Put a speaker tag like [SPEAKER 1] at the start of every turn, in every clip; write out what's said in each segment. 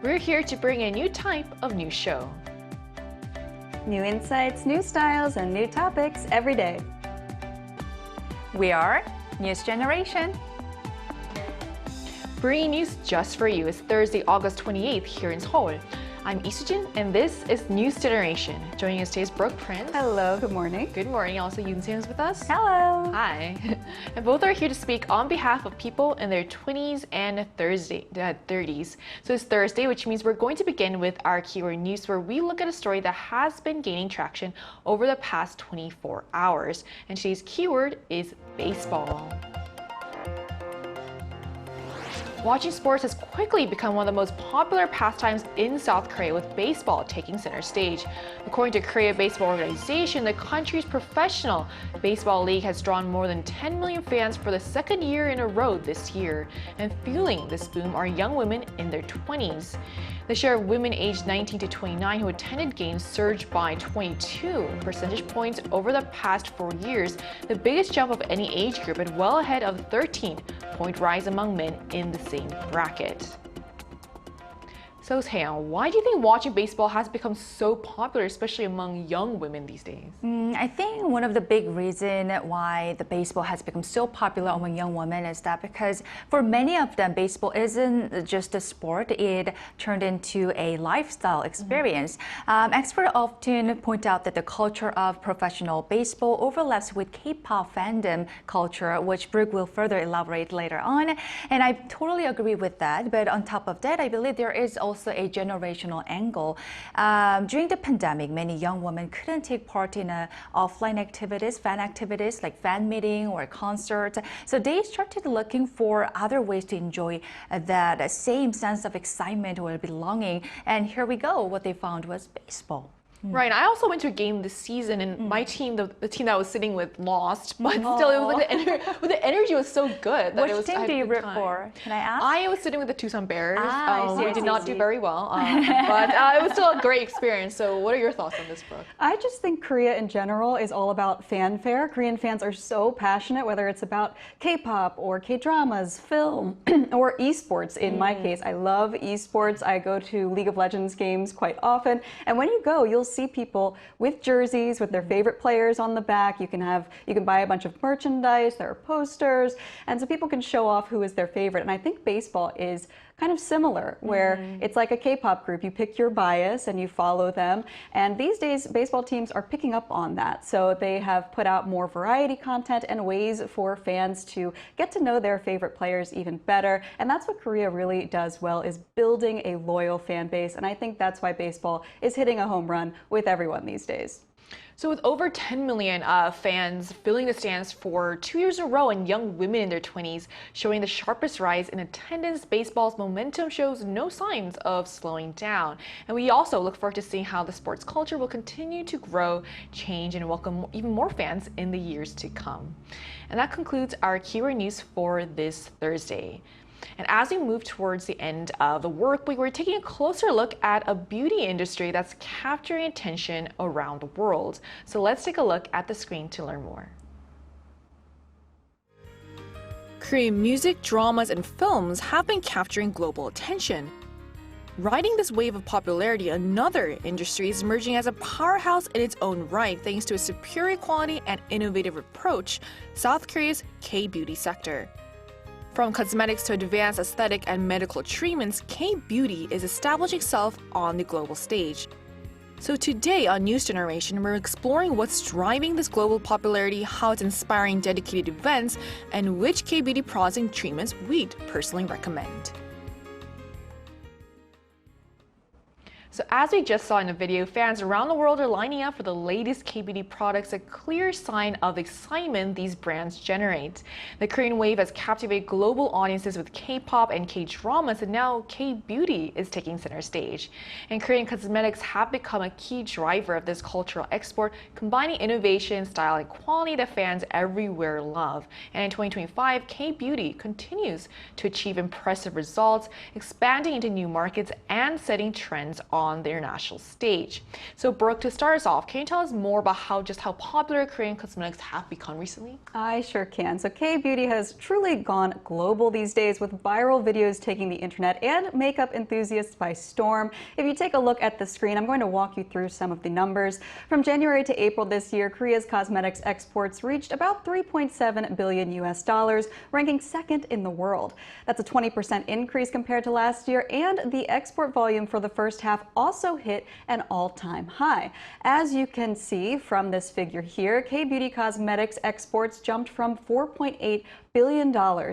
[SPEAKER 1] We're here to bring a new type of news show.
[SPEAKER 2] New insights, new styles, and new topics every day.
[SPEAKER 3] We are News Generation.
[SPEAKER 1] Bringing news just for you. It's Thursday, August 28th here in Seoul. I'm Lee Soo-jin, and this is News Generation. Joining us today is Brooke Prince.
[SPEAKER 2] Hello, good morning.
[SPEAKER 1] Good morning. Also, Yoon Se is with us.
[SPEAKER 2] Hello.
[SPEAKER 1] Hi. And both are here to speak on behalf of people in their 20s and 30s. So it's Thursday, which means we're going to begin with our keyword news, where we look at a story that has been gaining traction over the past 24 hours. And today's keyword is baseball. Watching sports has quickly become one of the most popular pastimes in South Korea, with baseball taking center stage. According to Korea Baseball Organization, the country's professional baseball league has drawn more than 10 million fans for the second year in a row this year. And fueling this boom are young women in their 20s. The share of women aged 19 to 29 who attended games surged by 22 percentage points over the past 4 years, the biggest jump of any age group, and well ahead of the 13-point rise among men in the same bracket. So Taeyang, why do you think watching baseball has become so popular, especially among young women these days?
[SPEAKER 3] I think one of the big reasons why the baseball has become so popular among young women is that because for many of them, baseball isn't just a sport, it turned into a lifestyle experience. Experts often point out that the culture of professional baseball overlaps with K-pop fandom culture, which Brooke will further elaborate later on. And I totally agree with that. But on top of that, I believe there is also a generational angle. During the pandemic, many young women couldn't take part in offline activities, fan activities like fan meeting or concert. So they started looking for other ways to enjoy that same sense of excitement or belonging. And here we go. What they found was baseball.
[SPEAKER 1] Right. I also went to a game this season, and my team, the team that I was sitting with, lost. But still, it was like the energy was so good.
[SPEAKER 3] Which team do you root for? Can I ask?
[SPEAKER 1] I was sitting with the Tucson Bears.
[SPEAKER 3] We
[SPEAKER 1] did not do very well, but it was still a great experience. So, what are your thoughts on this, Brooke?
[SPEAKER 2] I just think Korea in general is all about fanfare. Korean fans are so passionate, whether it's about K-pop or K-dramas, film, or esports. In my case, I love esports. I go to League of Legends games quite often, and when you go, you'll see people with jerseys with their favorite players on the back. You can buy a bunch of merchandise, there are posters, and so people can show off who is their favorite. And I think baseball is kind of similar, where it's like a K-pop group. You pick your bias and you follow them. And these days, baseball teams are picking up on that. So they have put out more variety content and ways for fans to get to know their favorite players even better. And that's what Korea really does well, is building a loyal fan base. And I think that's why baseball is hitting a home run with everyone these days.
[SPEAKER 1] So with over 10 million fans filling the stands for 2 years in a row, and young women in their 20s showing the sharpest rise in attendance, baseball's momentum shows no signs of slowing down. And we also look forward to seeing how the sports culture will continue to grow, change, and welcome even more fans in the years to come. And that concludes our keyword news for this Thursday. And as we move towards the end of the work week, we're taking a closer look at a beauty industry that's capturing attention around the world. So let's take a look at the screen to learn more. Korean music, dramas, and films have been capturing global attention. Riding this wave of popularity, another industry is emerging as a powerhouse in its own right thanks to a superior quality and innovative approach, South Korea's K-beauty sector. From cosmetics to advanced aesthetic and medical treatments, K-beauty is establishing itself on the global stage. So today on News Generation, we're exploring what's driving this global popularity, how it's inspiring dedicated events, and which K-beauty products and treatments we'd personally recommend. So as we just saw in the video, fans around the world are lining up for the latest K-beauty products, a clear sign of the excitement these brands generate. The Korean wave has captivated global audiences with K-pop and K-dramas, and now K-beauty is taking center stage. And Korean cosmetics have become a key driver of this cultural export, combining innovation, style, and quality that fans everywhere love. And in 2025, K-beauty continues to achieve impressive results, expanding into new markets and setting trends on on the international stage. So Brooke, to start us off, can you tell us more about how popular Korean cosmetics have become recently?
[SPEAKER 2] I sure can. So Kbeauty has truly gone global these days, with viral videos taking the internet and makeup enthusiasts by storm. If you take a look at the screen, I'm going to walk you through some of the numbers. From January to April this year, Korea's cosmetics exports reached about $3.7 billion US, ranking second in the world. That's a 20% increase compared to last year, and the export volume for the first half also hit an all-time high. As you can see from this figure here, Kbeauty Cosmetics exports jumped from $4.8 billion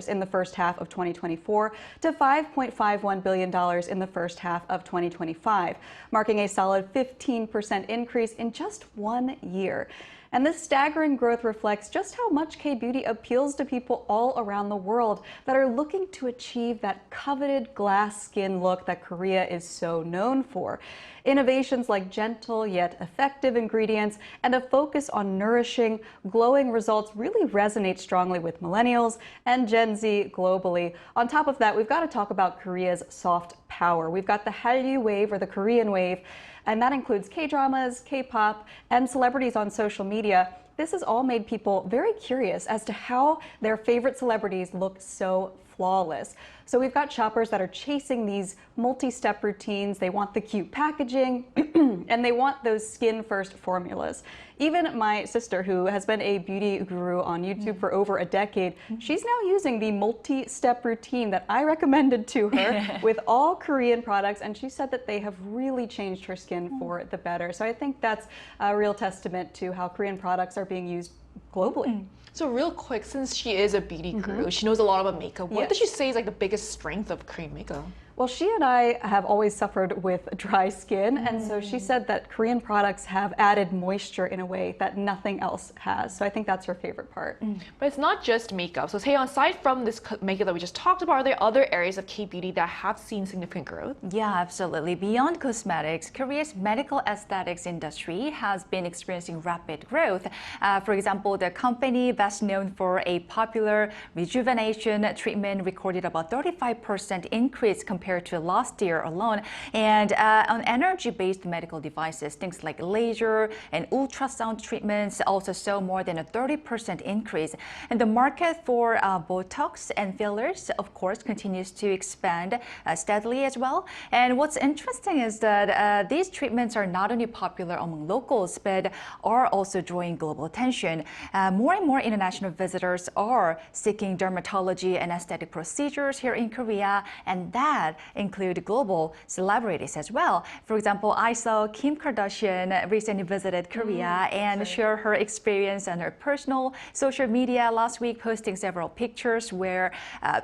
[SPEAKER 2] in the first half of 2024 to $5.51 billion in the first half of 2025, marking a solid 15% increase in just 1 year. And this staggering growth reflects just how much Kbeauty appeals to people all around the world that are looking to achieve that coveted glass skin look that Korea is so known for. Innovations like gentle yet effective ingredients and a focus on nourishing, glowing results really resonate strongly with millennials and Gen Z globally. On top of that, we've got to talk about Korea's soft power. We've got the Hallyu wave, or the Korean wave, and that includes K-dramas, K-pop, and celebrities on social media. This has all made people very curious as to how their favorite celebrities look so flawless. So we've got shoppers that are chasing these multi-step routines. They want the cute packaging and they want those skin-first formulas. Even my sister, who has been a beauty guru on YouTube for over a decade, she's now using the multi-step routine that I recommended to her with all Korean products, and she said that they have really changed her skin for the better. So I think that's a real testament to how Korean products are being used globally.
[SPEAKER 1] So real quick, since she is a beauty guru, she knows a lot about makeup. What does she say is like the biggest strength of Korean makeup?
[SPEAKER 2] Well, she and I have always suffered with dry skin, and so she said that Korean products have added moisture in a way that nothing else has. So I think that's her favorite part.
[SPEAKER 1] But it's not just makeup. So Taeyeon, aside from this makeup that we just talked about, are there other areas of Kbeauty that have seen significant growth?
[SPEAKER 3] Yeah, absolutely. Beyond cosmetics, Korea's medical aesthetics industry has been experiencing rapid growth. For example, the company best known for a popular rejuvenation treatment recorded about 35% increase compared to last year alone. And on energy-based medical devices, things like laser and ultrasound treatments also saw more than a 30% increase. And the market for Botox and fillers, of course, continues to expand steadily as well. And what's interesting is that these treatments are not only popular among locals, but are also drawing global attention. More and more international visitors are seeking dermatology and aesthetic procedures here in Korea, and that include global celebrities as well. For example, I saw Kim Kardashian recently visited Korea and shared her experience on her personal social media last week, posting several pictures where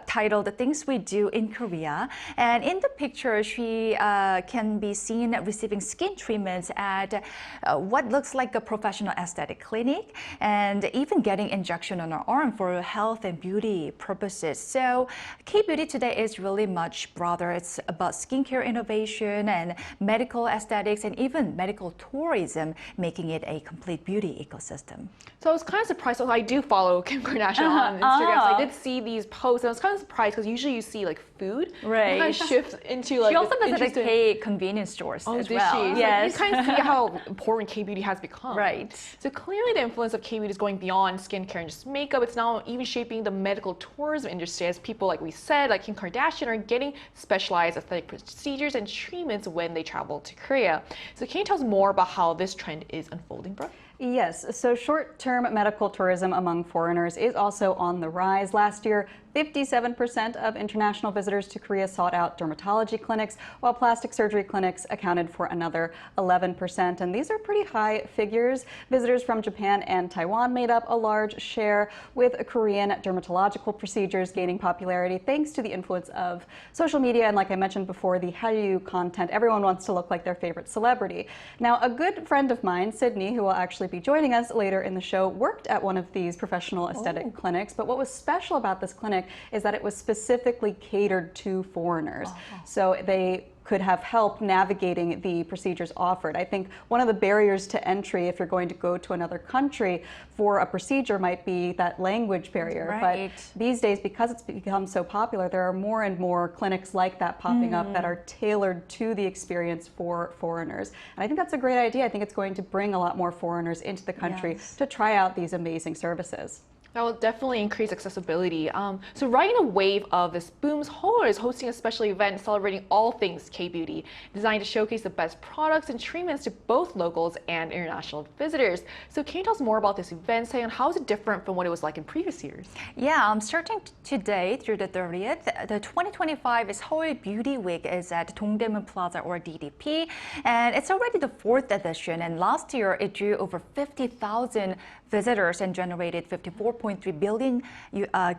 [SPEAKER 3] titled "Things We Do in Korea." And in the picture, she can be seen receiving skin treatments at what looks like a professional aesthetic clinic, and even getting injection on her arm for health and beauty purposes. So Kbeauty today is really much broader. It's about skincare innovation and medical aesthetics and even medical tourism, making it a complete beauty ecosystem.
[SPEAKER 1] So I was kind of surprised. So I do follow Kim Kardashian on Instagram, so I did see these posts, and I was kind of surprised because usually you see like food,
[SPEAKER 3] right?
[SPEAKER 1] Kind of shift into like.
[SPEAKER 3] She also visited K convenience stores as well.
[SPEAKER 1] She? Yes, so you kind of see how important Kbeauty has become.
[SPEAKER 3] Right.
[SPEAKER 1] So clearly, the influence of Kbeauty is going beyond skincare and just makeup. It's now even shaping the medical tourism industry, as people, like we said, like Kim Kardashian, are getting specialized aesthetic procedures and treatments when they travel to Korea. So can you tell us more about how this trend is unfolding, Brooke?
[SPEAKER 2] Yes, so short-term medical tourism among foreigners is also on the rise. Last year, 57% of international visitors to Korea sought out dermatology clinics, while plastic surgery clinics accounted for another 11%. And these are pretty high figures. Visitors from Japan and Taiwan made up a large share, with Korean dermatological procedures gaining popularity thanks to the influence of social media. And like I mentioned before, the Hallyu content. Everyone wants to look like their favorite celebrity. Now, a good friend of mine, Sydney, who will actually be joining us later in the show, worked at one of these professional aesthetic clinics. But what was special about this clinic is that it was specifically catered to foreigners. So they could have help navigating the procedures offered. I think one of the barriers to entry if you're going to go to another country for a procedure might be that language barrier.
[SPEAKER 3] Right.
[SPEAKER 2] But these days, because it's become so popular, there are more and more clinics like that popping up that are tailored to the experience for foreigners. And I think that's a great idea. I think it's going to bring a lot more foreigners into the country to try out these amazing services.
[SPEAKER 1] That will definitely increase accessibility. So riding a wave of this boom, Seoul is hosting a special event celebrating all things K-beauty, designed to showcase the best products and treatments to both locals and international visitors. So can you tell us more about this event, Saeon? How is it different from what it was like in previous years?
[SPEAKER 3] Yeah, starting today through the 30th, the 2025 Seoulbeautyweek is at Dongdaemun Plaza or DDP, and it's already the 4th edition. And last year, it drew over 50,000 visitors and generated 54.3 billion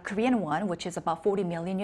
[SPEAKER 3] Korean won, which is about $40 million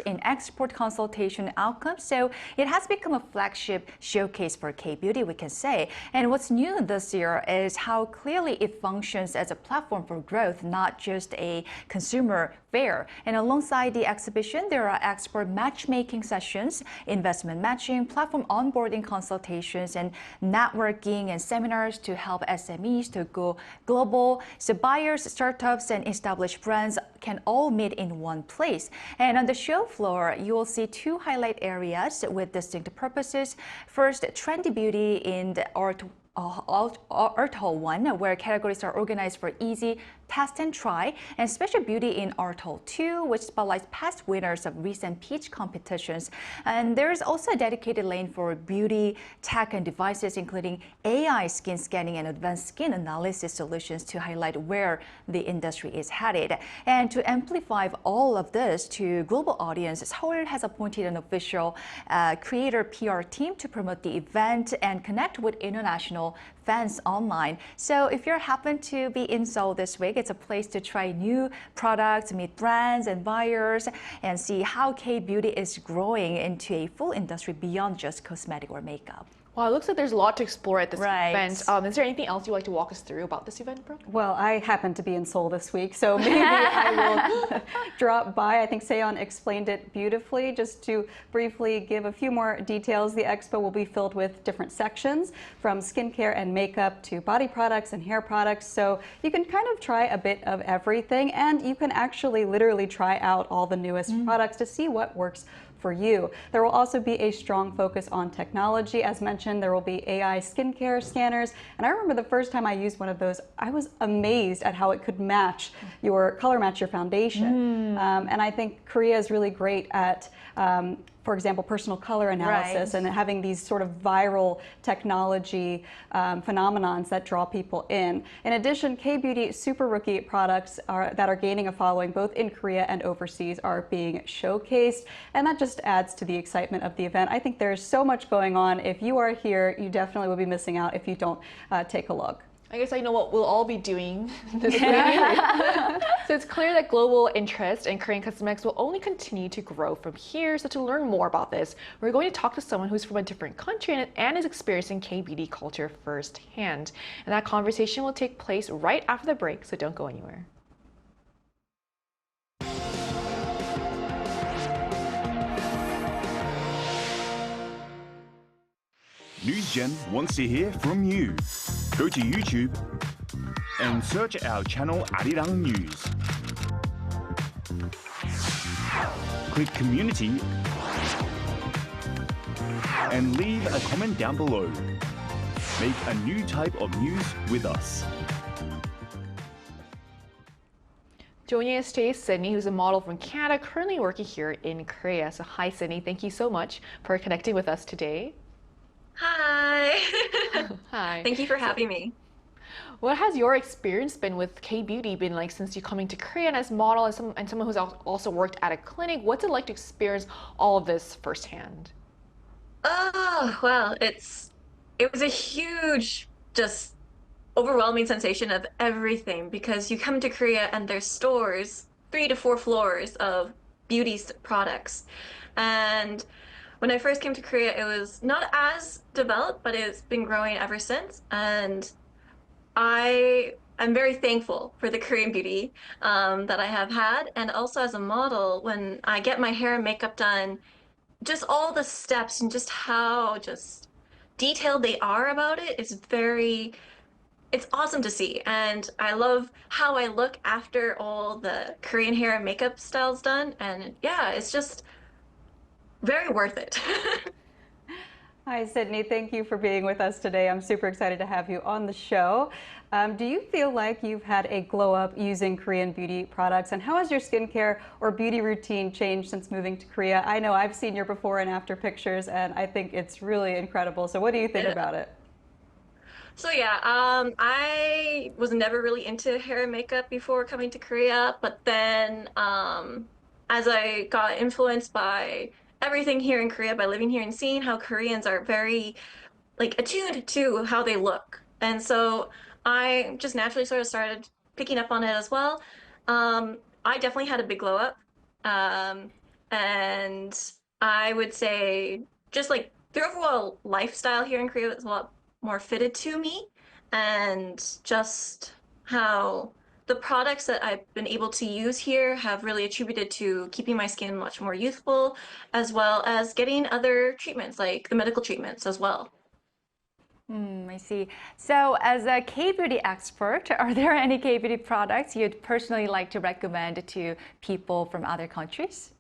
[SPEAKER 3] in export consultation outcomes. So it has become a flagship showcase for K-beauty, we can say. And what's new this year is how clearly it functions as a platform for growth, not just a consumer fair. And alongside the exhibition, there are expert matchmaking sessions, investment matching, platform onboarding consultations, and networking and seminars to help SMEs to go global. So buyers, startups, and established brands can all meet in one place. And on the show floor, you will see two highlight areas with distinct purposes. First, trendy beauty in the art hall 1, where categories are organized for easy test and try, and special beauty in art hall 2, which spotlights past winners of recent peach competitions. And there's also a dedicated lane for beauty, tech, and devices, including AI skin scanning and advanced skin analysis solutions to highlight where the industry is headed. And to amplify all of this to global audience, Seoul has appointed an official creator PR team to promote the event and connect with international fans online. So if you happen to be in Seoul this week, it's a place to try new products, meet brands and buyers, and see how K-beauty is growing into a full industry beyond just cosmetic or makeup.
[SPEAKER 1] Wow, it looks like there's a lot to explore at this
[SPEAKER 3] Right.
[SPEAKER 1] event. Is there anything else you'd like to walk us through about this event, Brooke?
[SPEAKER 2] Well, I happen to be in Seoul this week, so maybe I will drop by. I think Saeon explained it beautifully. Just to briefly give a few more details, the expo will be filled with different sections, from skincare and makeup to body products and hair products. So you can kind of try a bit of everything, and you can actually literally try out all the newest products to see what works for you. There will also be a strong focus on technology. As mentioned, there will be AI skincare scanners. And I remember the first time I used one of those, I was amazed at how it could color match your foundation. And I think Korea is really great at for example, personal color analysis and having these sort of viral technology phenomenons that draw people in. In addition, K-beauty super rookie products that are gaining a following both in Korea and overseas are being showcased, and that just adds to the excitement of the event. I think there's so much going on. If you are here, you definitely will be missing out if you don't take a look.
[SPEAKER 1] I guess I know what we'll all be doing this week. So it's clear that global interest in Korean cosmetics will only continue to grow from here. So to learn more about this, we're going to talk to someone who's from a different country and is experiencing K-beauty culture firsthand. And that conversation will take place right after the break, so don't go anywhere.
[SPEAKER 4] NewsGen wants to hear from you. Go to YouTube and search our channel Arirang News. Click Community and leave a comment down below. Make a new type of news with us.
[SPEAKER 1] Joining us today is Sydney, who's a model from Canada, currently working here in Korea. So hi, Sydney. Thank you so much for connecting with us today.
[SPEAKER 5] Hi.
[SPEAKER 1] Hi.
[SPEAKER 5] Thank you for having me.
[SPEAKER 1] What has your experience been with K-beauty been like since you coming to Korea, and as model and someone who's also worked at a clinic? What's it like to experience all of this firsthand?
[SPEAKER 5] Oh, well, it was a huge, just overwhelming sensation of everything, because you come to Korea and there's stores, 3 to 4 floors of beauty products. And when I first came to Korea, it was not as developed, but it's been growing ever since. And I'm very thankful for the Korean beauty that I have had. And also as a model, when I get my hair and makeup done just all the steps and just how just detailed they are about it is it's awesome to see. And I love how I look after all the Korean hair and makeup styles done. And yeah, it's just very worth it.
[SPEAKER 2] Hi, Sydney. Thank you for being with us today. I'm super excited to have you on the show. Do you feel like you've had a glow up using Korean beauty products? And how has your skincare or beauty routine changed since moving to Korea? I know I've seen your before and after pictures, and I think it's really incredible. So what do you think about it?
[SPEAKER 5] So yeah, I was never really into hair and makeup before coming to Korea, but then as I got influenced by everything here in Korea, by living here and seeing how Koreans are very like attuned to how they look. And so I just naturally sort of started picking up on it as well. I definitely had a big glow up. Um, and I would say just like the overall lifestyle here in Korea is a lot more fitted to me and just how the products that I've been able to use here have really attributed to keeping my skin much more youthful, as well as getting other treatments like the medical treatments as well.
[SPEAKER 3] I see. So as a K-beauty expert, are there any K-beauty products you'd personally like to recommend to people from other countries?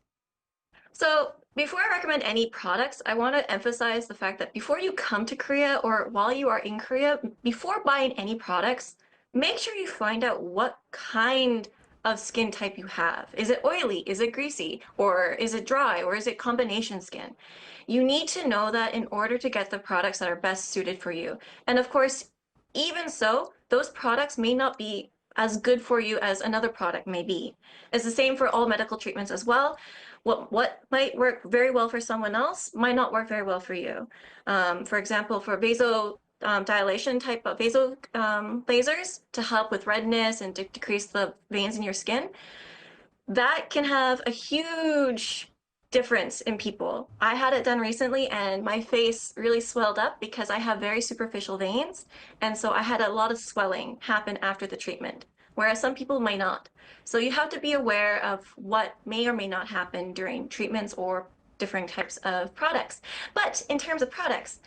[SPEAKER 5] So before I recommend any products, I want to emphasize the fact that before you come to Korea or while you are in Korea, before buying any products, make sure you find out what kind of skin type you have. Is it oily? Is it greasy? Or is it dry? Or is it combination skin? You need to know that in order to get the products that are best suited for you. And of course, even so, those products may not be as good for you as another product may be. It's the same for all medical treatments as well. What might work very well for someone else might not work very well for you. For example, for dilation type of vaso lasers to help with redness and to decrease the veins in your skin, that can have a huge difference in people. I had it done recently and my face really swelled up because I have very superficial veins. And so I had a lot of swelling happen after the treatment, whereas some people might not. So you have to be aware of what may or may not happen during treatments or different types of products. But in terms of products,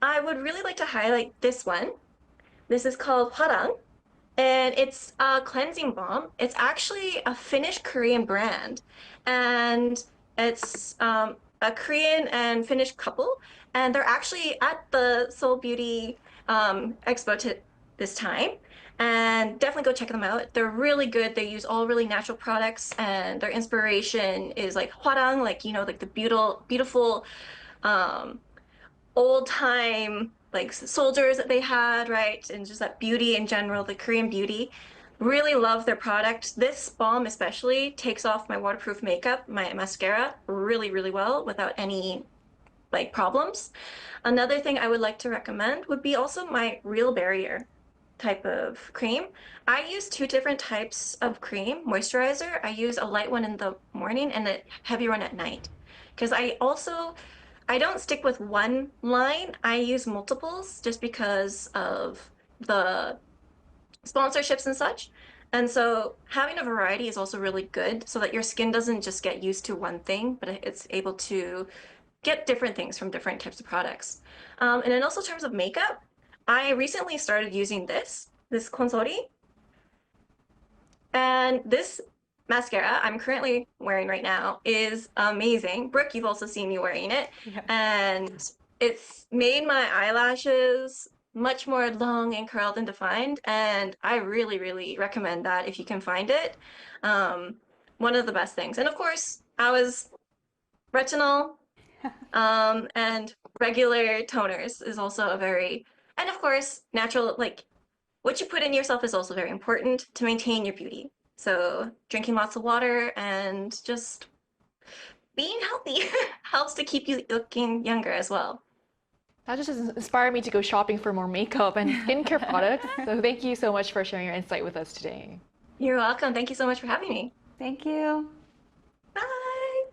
[SPEAKER 5] I would really like to highlight this one. This is called Hwarang, and it's a cleansing balm. It's actually a Finnish Korean brand, and it's a Korean and Finnish couple, and they're actually at the Seoul Beauty Expo this time. And definitely go check them out. They're really good. They use all really natural products, and their inspiration is like hwarang, like like the beautiful um, old time like soldiers that they had, right? And just that beauty in general, the Korean beauty. Really love their product. This balm especially takes off my waterproof makeup, my mascara really, really well without any like problems. Another thing I would like to recommend would be also my Real Barrier type of cream. I use two different types of cream moisturizer. I use a light one in the morning and a heavy one at night. Because I don't stick with one line. I use multiples just because of the sponsorships and such. And so having a variety is also really good so that your skin doesn't just get used to one thing, but it's able to get different things from different types of products. And then also in terms of makeup, I recently started using this Konsori. And this mascara I'm currently wearing right now is amazing. Brooke, you've also seen me wearing it.
[SPEAKER 2] Yeah.
[SPEAKER 5] And it's made my eyelashes much more long and curled and defined. And I really, really recommend that if you can find it. One of the best things. And of course, I was retinol and regular toners is also and of course, natural, like what you put in yourself is also very important to maintain your beauty. So drinking lots of water and just being healthy helps to keep you looking younger as well.
[SPEAKER 1] That just inspired me to go shopping for more makeup and skincare products. So thank you so much for sharing your insight with us today.
[SPEAKER 5] You're welcome. Thank you so much for having me.
[SPEAKER 2] Thank you.
[SPEAKER 5] Bye.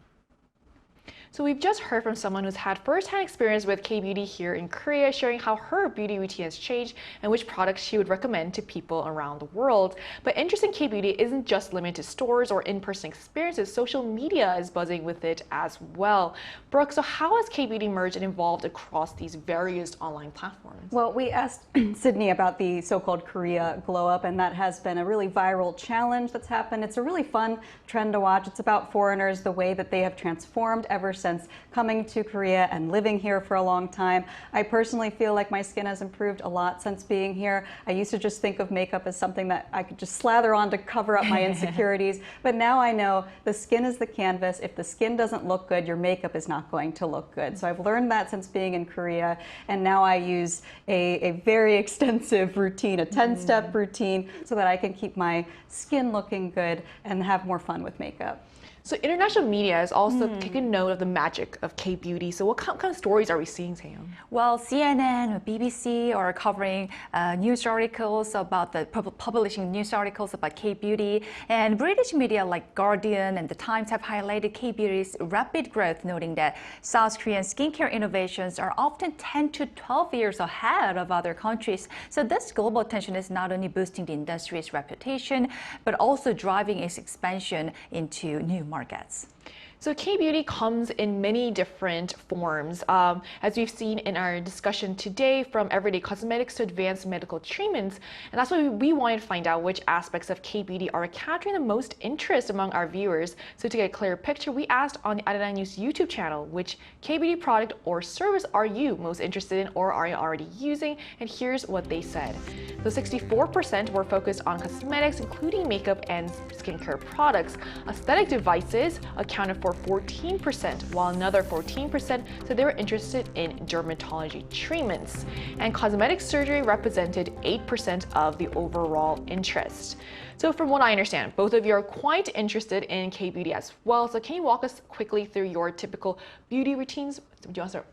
[SPEAKER 1] So we've just heard from someone who's had first-hand experience with Kbeauty here in Korea, sharing how her beauty routine has changed and which products she would recommend to people around the world. But interest in Kbeauty isn't just limited to stores or in-person experiences. Social media is buzzing with it as well. Brooke, so how has Kbeauty merged and evolved across these various online platforms?
[SPEAKER 2] Well, we asked Sydney about the so-called Korea glow up, and that has been a really viral challenge that's happened. It's a really fun trend to watch. It's about foreigners, the way that they have transformed ever since coming to Korea and living here for a long time. I personally feel like my skin has improved a lot since being here. I used to just think of makeup as something that I could just slather on to cover up my insecurities, but now I know the skin is the canvas. If the skin doesn't look good, your makeup is not going to look good. So I've learned that since being in Korea, and now I use a very extensive routine, a 10-step routine, so that I can keep my skin looking good and have more fun with makeup.
[SPEAKER 1] So international media has also taken note of the magic of Kbeauty. So what kind of stories are we seeing, Taeyong?
[SPEAKER 3] Well, CNN or BBC are covering news articles about publishing news articles about Kbeauty, and British media like Guardian and The Times have highlighted Kbeauty's rapid growth, noting that South Korean skincare innovations are often 10 to 12 years ahead of other countries. So this global attention is not only boosting the industry's reputation, but also driving its expansion into new markets. So
[SPEAKER 1] Kbeauty comes in many different forms, as we've seen in our discussion today, from everyday cosmetics to advanced medical treatments. And that's why we wanted to find out which aspects of Kbeauty are capturing the most interest among our viewers. So to get a clearer picture, we asked on the Arirang News YouTube channel, which Kbeauty product or service are you most interested in or are you already using? And here's what they said. So 64% were focused on cosmetics, including makeup and skincare products. Aesthetic devices accounted for 14%, while another 14% said they were interested in dermatology treatments. And cosmetic surgery represented 8% of the overall interest. So from what I understand, both of you are quite interested in Kbeauty as well. So can you walk us quickly through your typical beauty routines? Do you want to start?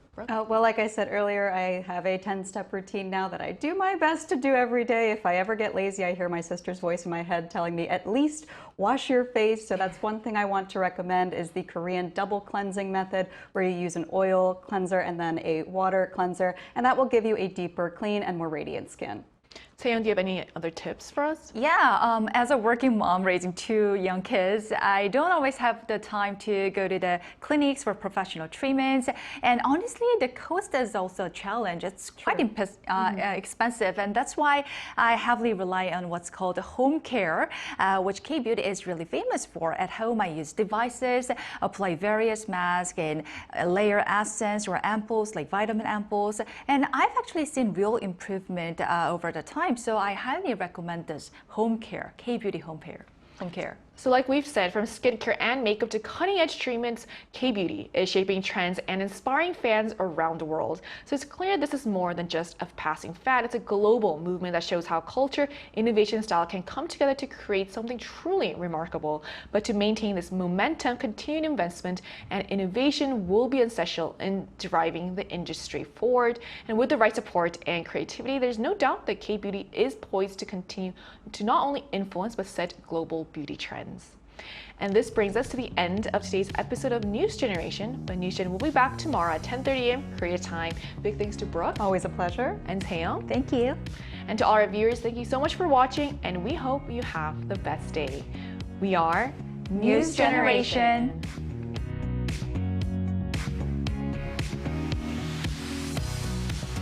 [SPEAKER 2] Well, like I said earlier, I have a 10-step routine now that I do my best to do every day. If I ever get lazy, I hear my sister's voice in my head telling me at least wash your face. So that's one thing I want to recommend is the Korean double cleansing method, where you use an oil cleanser and then a water cleanser, and that will give you a deeper clean and more radiant skin.
[SPEAKER 1] Taeyong, do you have any other tips for us?
[SPEAKER 3] Yeah, as a working mom raising 2 young kids, I don't always have the time to go to the clinics for professional treatments. And honestly, the cost is also a challenge. It's quite expensive, and that's why I heavily rely on what's called home care, which Kbeauty is really famous for. At home, I use devices, apply various masks and layer essence or ampoules like vitamin ampoules, and I've actually seen real improvement over the time. So I highly recommend this home care, Kbeauty home care.
[SPEAKER 1] So like we've said, from skincare and makeup to cutting-edge treatments, Kbeauty is shaping trends and inspiring fans around the world. So it's clear this is more than just a passing fad. It's a global movement that shows how culture, innovation, and style can come together to create something truly remarkable. But to maintain this momentum, continued investment and innovation will be essential in driving the industry forward. And with the right support and creativity, there's no doubt that Kbeauty is poised to continue to not only influence but set global beauty trends. And this brings us to the end of today's episode of News Generation. But News Gen will be back tomorrow at 10:30 a.m. Korea time. Big thanks to Brooke.
[SPEAKER 2] Always a pleasure.
[SPEAKER 1] And Taeyong.
[SPEAKER 3] Thank you.
[SPEAKER 1] And to all our viewers, thank you so much for watching, and we hope you have the best day. We are
[SPEAKER 3] News Generation.